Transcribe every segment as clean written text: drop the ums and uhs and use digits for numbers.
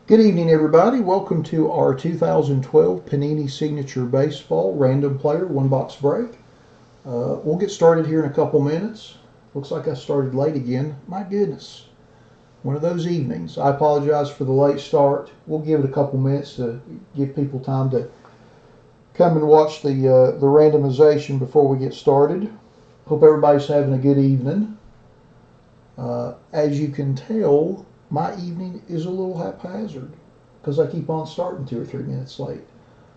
Good evening, everybody. Welcome to our 2012 Panini Signature Baseball Random Player One Box Break. We'll get started here in a couple minutes. Looks like I started late again. My goodness. One of those evenings. I apologize for the late start. We'll give it a couple minutes to give people time to come and watch the randomization before we get started. Hope everybody's having a good evening. As you can tell, my evening is a little haphazard because I keep on starting 2 or 3 minutes late.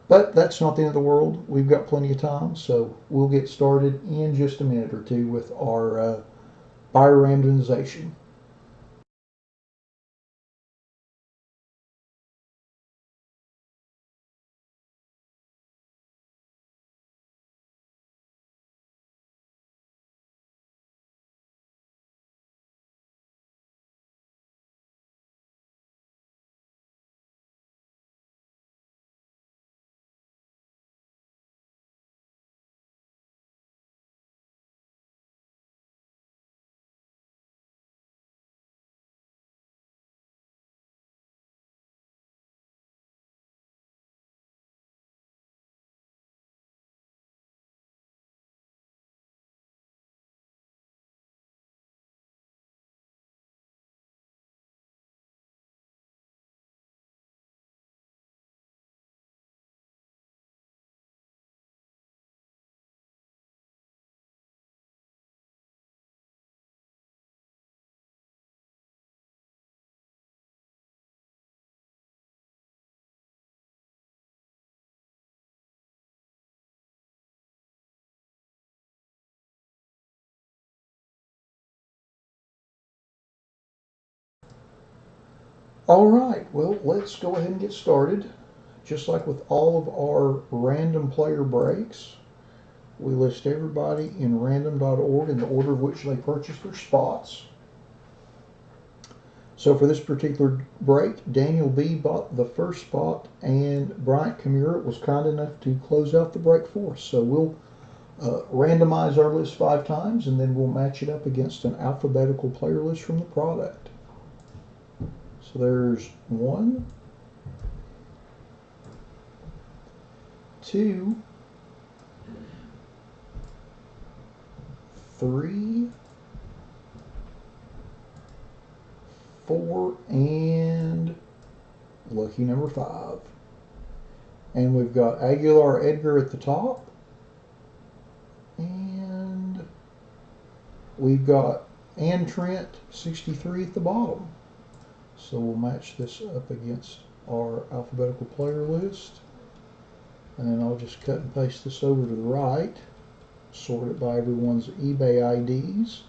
But that's not the end of the world. We've got plenty of time, so we'll get started in just a minute or two with our buyer randomization. All right, well, let's go ahead and get started. Just like with all of our random player breaks, we list everybody in random.org in the order of which they purchased their spots. So for this particular break, Daniel B. bought the first spot, and Bryant Kamura was kind enough to close out the break for us. So we'll randomize our list 5 times, and then we'll match it up against an alphabetical player list from the product. So there's 1, 2, 3, 4, and lucky number 5. And we've got Aguilar Edgar at the top. And we've got Ann Trent 63 at the bottom. So we'll match this up against our alphabetical player list. And then I'll just cut and paste this over to the right. Sort it by everyone's eBay IDs.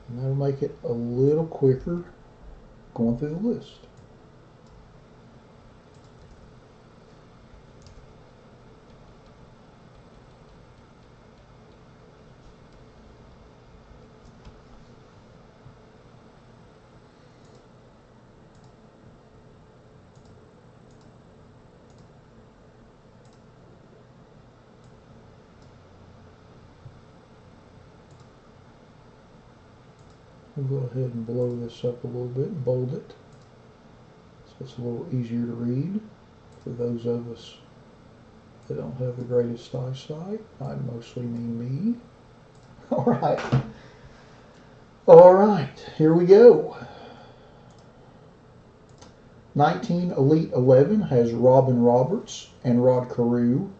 And that'll make it a little quicker going through the list. We'll go ahead and blow this up a little bit and bold it so it's a little easier to read for those of us that don't have the greatest eyesight. I mostly mean me. All right, here we go. 19 Elite 11 has Robin Roberts and Rod Carew.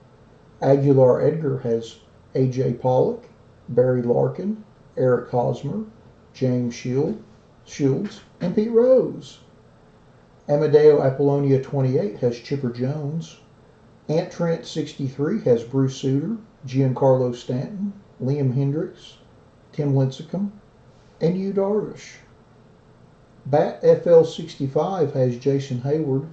Aguilar Edgar has A.J. Pollock, Barry Larkin, Eric Hosmer, James Shields, and Pete Rose. Amadeo Apollonia 28 has Chipper Jones. Ant Trent 63 has Bruce Sutter, Giancarlo Stanton, Liam Hendricks, Tim Lincecum, and Yu Darvish. Bat FL 65 has Jason Hayward.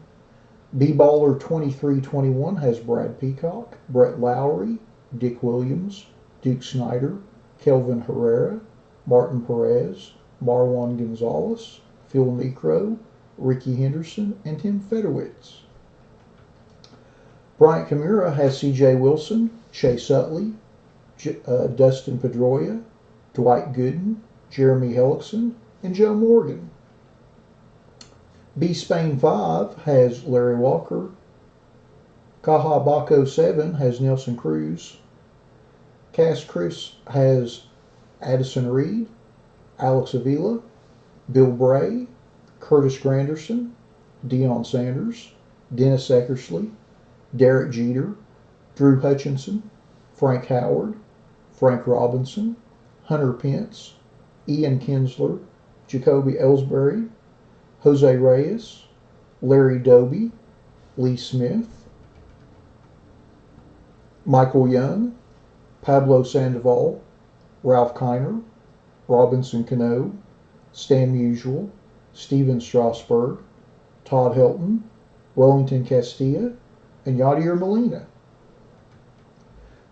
B-Baller 2321 has Brad Peacock, Brett Lowry, Dick Williams, Duke Snyder, Kelvin Herrera, Martin Perez, Marwan Gonzalez, Phil Necro, Ricky Henderson, and Tim Federwitz. Bryant Kamura has C.J. Wilson, Chase Utley, Dustin Pedroia, Dwight Gooden, Jeremy Hellickson, and Joe Morgan. B Spain 5 has Larry Walker. Caja Baco 7 has Nelson Cruz. Cast Chris has Addison Reed, Alex Avila, Bill Bray, Curtis Granderson, Deion Sanders, Dennis Eckersley, Derek Jeter, Drew Hutchinson, Frank Howard, Frank Robinson, Hunter Pence, Ian Kinsler, Jacoby Ellsbury, Jose Reyes, Larry Doby, Lee Smith, Michael Young, Pablo Sandoval, Ralph Kiner, Robinson Cano, Stan Musial, Steven Strasburg, Todd Helton, Wellington Castilla, and Yadier Molina.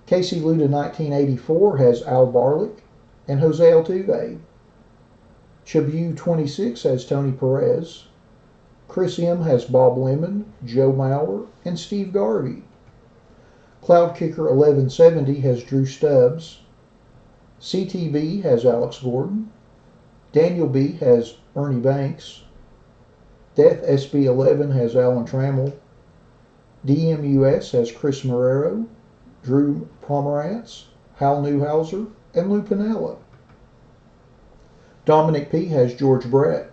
Casey Luda 1984 has Al Barlick and Jose Altuve. Chabu 26 has Tony Perez. Chris M has Bob Lemon, Joe Mauer, and Steve Garvey. Cloud Kicker 1170 has Drew Stubbs. CTB has Alex Gordon. Daniel B has Ernie Banks. Death SB 11 has Alan Trammell. DMUS has Chris Marrero, Drew Pomerantz, Hal Newhouser, and Lou Piniella. Dominic P has George Brett.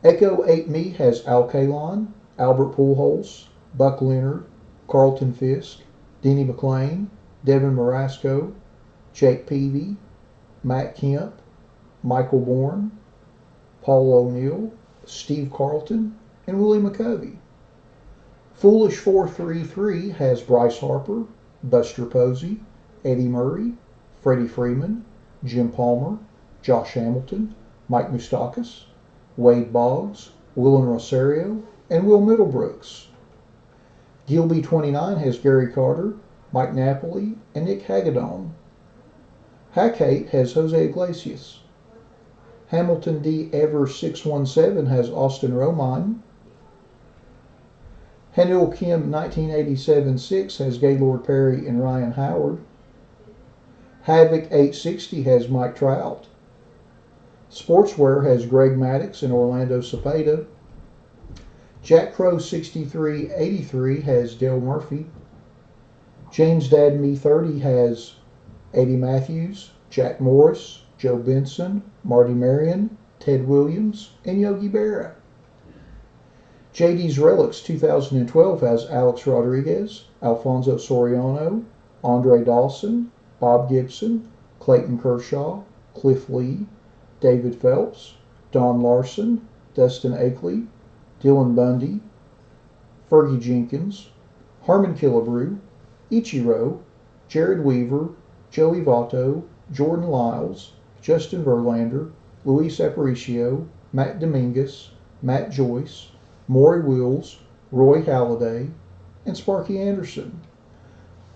Echo 8Me has Al Kalon, Albert Pujols, Buck Leonard, Carlton Fisk, Denny McClain, Devin Marasco, Jake Peavy, Matt Kemp, Michael Bourne, Paul O'Neill, Steve Carlton, and Willie McCovey. Foolish 433 has Bryce Harper, Buster Posey, Eddie Murray, Freddie Freeman, Jim Palmer, Josh Hamilton, Mike Moustakas, Wade Boggs, Willen Rosario, and Will Middlebrooks. Gilby 29 has Gary Carter, Mike Napoli, and Nick Hagedorn. Hackate has Jose Iglesias. Hamilton D. Ever 617 has Austin Romine. Hanul Kim 1987-6 has Gaylord Perry and Ryan Howard. Havoc 860 has Mike Trout. Sportswear has Greg Maddux and Orlando Cepeda. Jack Crow 6383 has Dale Murphy. James Dad Me 30 has Eddie Matthews, Jack Morris, Joe Benson, Marty Marion, Ted Williams, and Yogi Berra. JD's Relics 2012 has Alex Rodriguez, Alfonso Soriano, Andre Dawson, Bob Gibson, Clayton Kershaw, Cliff Lee, David Phelps, Don Larson, Dustin Akeley, Dylan Bundy, Fergie Jenkins, Harmon Killebrew, Ichiro, Jared Weaver, Joey Votto, Jordan Lyles, Justin Verlander, Luis Aparicio, Matt Dominguez, Matt Joyce, Maury Wills, Roy Halladay, and Sparky Anderson.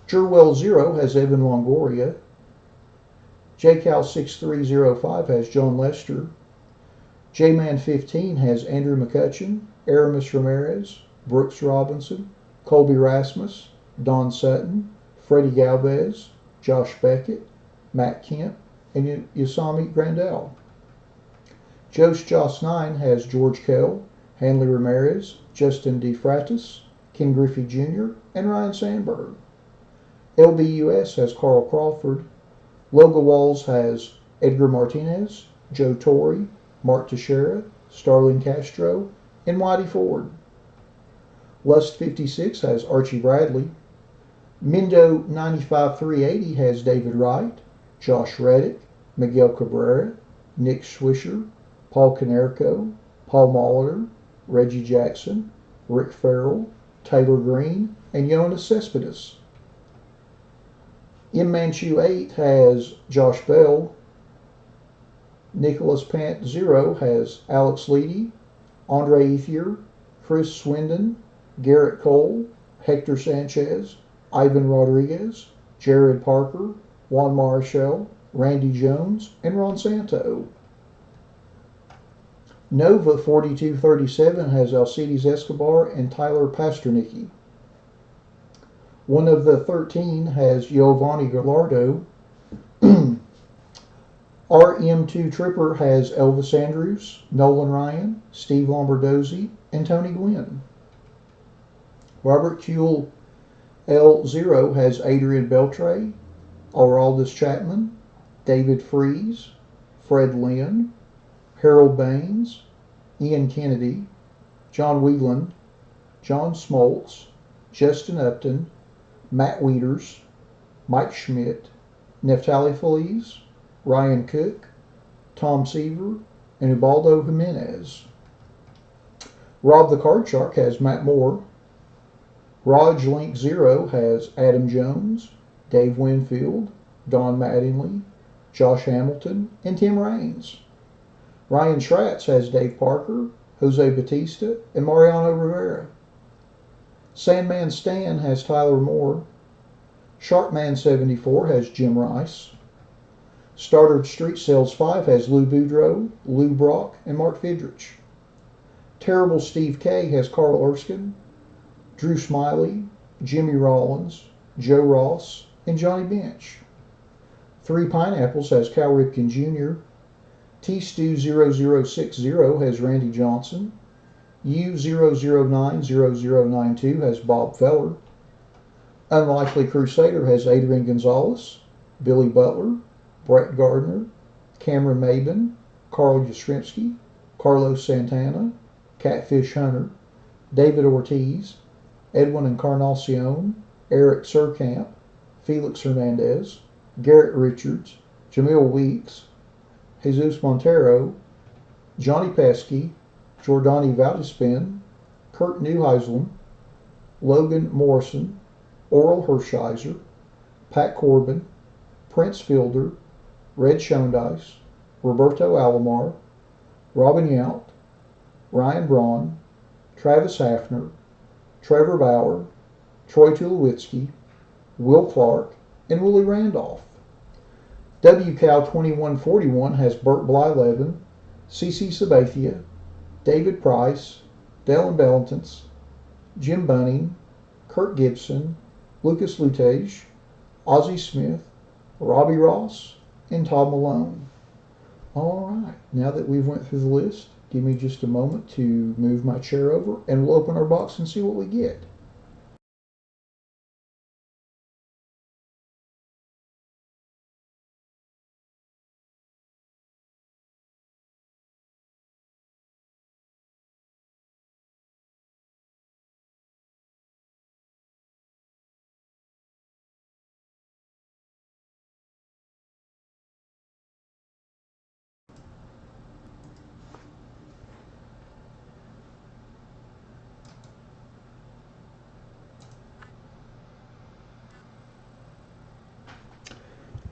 Jerwell 0 has Evan Longoria. JCal 6305 has John Lester. J-Man 15 has Andrew McCutcheon, Aramis Ramirez, Brooks Robinson, Colby Rasmus, Don Sutton, Freddie Galvez, Josh Beckett, Matt Kemp, and Yasami Grandal. Josh Joss 9 has George Kell, Hanley Ramirez, Justin DeFratis, Ken Griffey Jr., and Ryan Sandberg. LBUS has Carl Crawford. Loga Walls has Edgar Martinez, Joe Torre, Mark Teixeira, Starling Castro, and Whitey Ford. Lust 56 has Archie Bradley. Mindo 95-380 has David Wright, Josh Reddick, Miguel Cabrera, Nick Swisher, Paul Canerco, Paul Molitor, Reggie Jackson, Rick Farrell, Taylor Green, and Jonas Cespedes. M. Manchu 8 has Josh Bell. Nicholas Pant 0 has Alex Leedy, Andre Ethier, Chris Swindon, Garrett Cole, Hector Sanchez, Ivan Rodriguez, Jared Parker, Juan Marichal, Randy Jones, and Ron Santo. Nova 4237 has Alcides Escobar and Tyler Pasternicki. One of the 13 has Giovanni Gallardo. RM2 Tripper has Elvis Andrews, Nolan Ryan, Steve Lombardozzi, and Tony Gwynn. Robert Kuehl L0 has Adrian Beltre, Aroldis Chapman, David Freese, Fred Lynn, Harold Baines, Ian Kennedy, John Whelan, John Smoltz, Justin Upton, Matt Wieters, Mike Schmidt, Neftali Feliz, Ryan Cook, Tom Seaver, and Ubaldo Jimenez. Rob the Card Shark has Matt Moore. Raj Link 0 has Adam Jones, Dave Winfield, Don Mattingly, Josh Hamilton, and Tim Raines. Ryan Schratz has Dave Parker, Jose Batista, and Mariano Rivera. Sandman Stan has Tyler Moore. Sharkman74 has Jim Rice. Starter Street Sales 5 has Lou Boudreau, Lou Brock, and Mark Fidrich. Terrible Steve K has Carl Erskine, Drew Smiley, Jimmy Rollins, Joe Ross, and Johnny Bench. 3 Pineapples has Cal Ripken Jr. T-Stu0060 has Randy Johnson. U0090092 has Bob Feller. Unlikely Crusader has Adrian Gonzalez, Billy Butler, Brett Gardner, Cameron Maben, Carl Yastrzemski, Carlos Santana, Catfish Hunter, David Ortiz, Edwin Encarnacion, Eric Surkamp, Felix Hernandez, Garrett Richards, Jamil Weeks, Jesus Montero, Johnny Pesky, Jordani Valdispin, Kurt Neuheisel, Logan Morrison, Oral Hershiser, Pat Corbin, Prince Fielder, Red Shondice, Roberto Alomar, Robin Yount, Ryan Braun, Travis Hafner, Trevor Bauer, Troy Tulowitzki, Will Clark, and Willie Randolph. WCOW2141 has Burt Blyleven, CC Sabathia, David Price, Dylan Bellantons, Jim Bunning, Kurt Gibson, Lucas Lutage, Ozzie Smith, Robbie Ross, and Todd Malone. All right, now that we've went through the list, give me just a moment to move my chair over and we'll open our box and see what we get.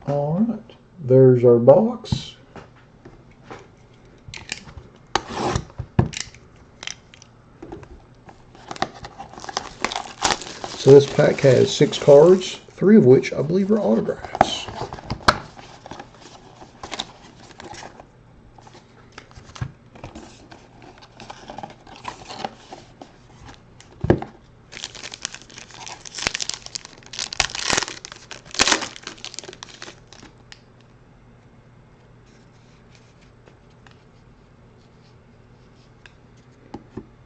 All right, there's our box. So this pack has 6 cards, 3 of which I believe are autographs.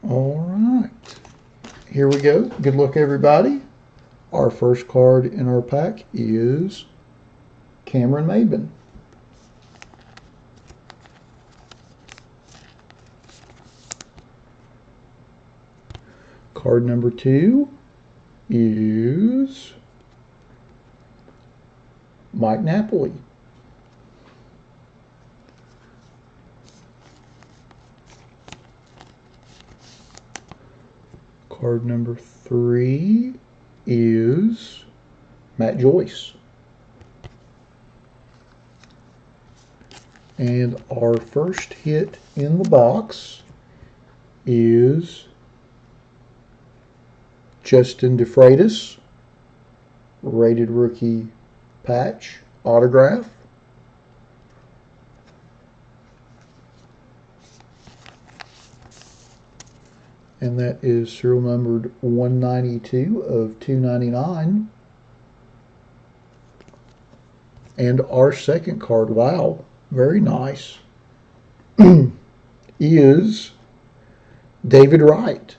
All right, here we go. Good luck, everybody. Our first card in our pack is Cameron Maben. Card number 2 is Mike Napoli. Card number 3 is Matt Joyce. And our first hit in the box is Justin DeFreitas, rated rookie patch, autograph. And that is serial numbered 192 of 299. And our second card, wow, very nice, is David Wright.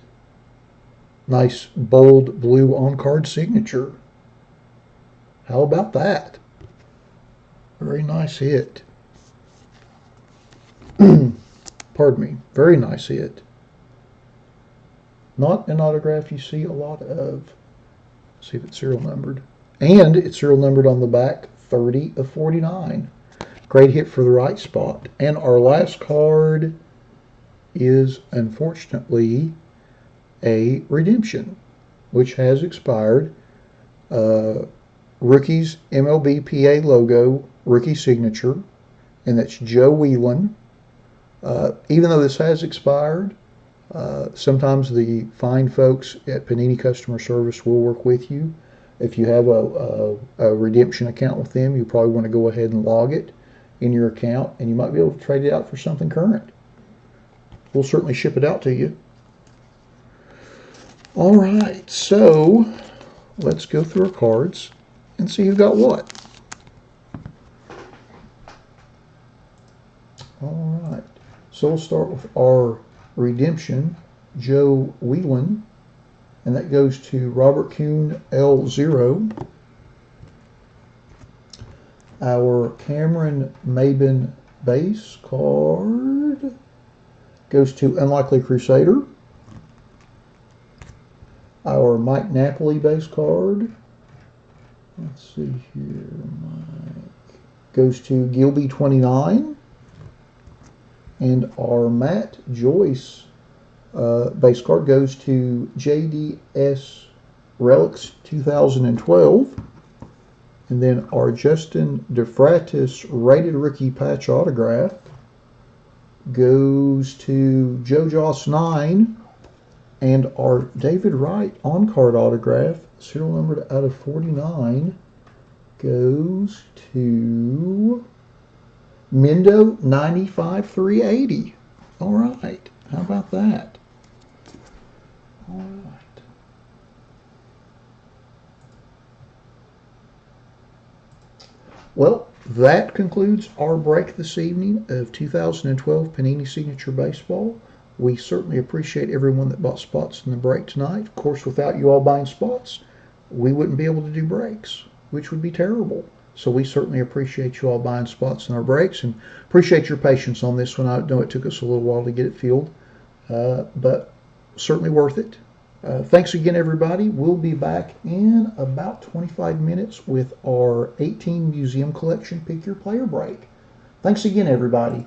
Nice bold blue on-card signature. How about that? Very nice hit. Pardon me. Very nice hit. Not an autograph you see a lot of. Let's see if it's serial numbered. And it's serial numbered on the back, 30 of 49. Great hit for the right spot. And our last card is, unfortunately, a redemption, which has expired. Rookies MLB PA logo, rookie signature, and that's Joe Whelan. Even though this has expired, sometimes the fine folks at Panini Customer Service will work with you. If you have a redemption account with them, you probably want to go ahead and log it in your account, and you might be able to trade it out for something current. We'll certainly ship it out to you. All right, so let's go through our cards and see who got what. All right, so we'll start with our redemption, Joe Whelan, and that goes to Robert Kuhn L0. Our Cameron Maben base card goes to Unlikely Crusader. Our Mike Napoli base card, let's see here, Mike, goes to Gilby 29. And our Matt Joyce base card goes to JDS Relics 2012. And then our Justin DeFratis rated rookie patch autograph goes to Joe Joss 9. And our David Wright on-card autograph, serial numbered out of 49, goes to Mendo 95-380. All right, how about that? All right. Well, that concludes our break this evening of 2012 Panini Signature Baseball. We certainly appreciate everyone that bought spots in the break tonight. Of course, without you all buying spots, we wouldn't be able to do breaks, which would be terrible. So we certainly appreciate you all buying spots in our breaks and appreciate your patience on this one. I know it took us a little while to get it filled, but certainly worth it. Thanks again, everybody. We'll be back in about 25 minutes with our 18 Museum Collection Pick Your Player break. Thanks again, everybody.